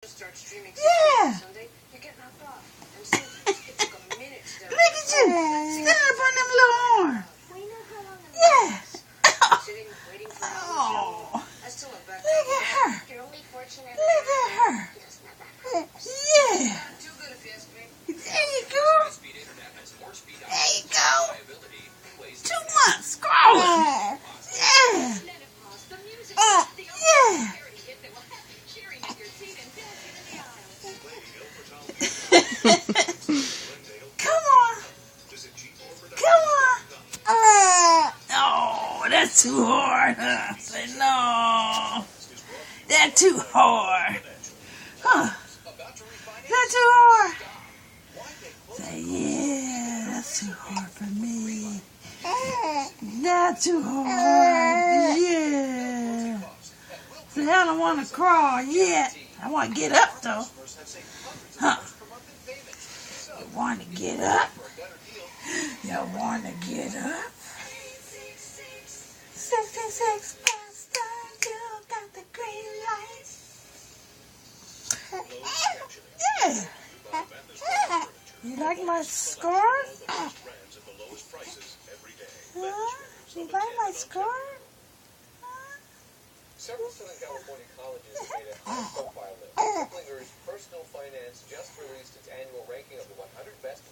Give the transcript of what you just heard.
Yeah. Look at you. Stand up on them little arms. Yes. Oh. Look at her. Look at her. Yeah. There you go. There you go. 2 months. Scrolling. Yeah. Yeah. Come on. Come on. Oh, that's too hard, huh? Say no. That's too hard. Huh? That's too hard. Say, yeah, that's too hard for me. That's too hard. Yeah. Say, I don't want to crawl yet. I want to get up, though. Huh? You want to get up? You want to get up? 66 Buster, you got the green light. Yeah. You like my scarf? Huh? You like my scarf? Several Southern California colleges have made a high-profile list. Kiplinger's Personal Finance just released its annual ranking of the 100 best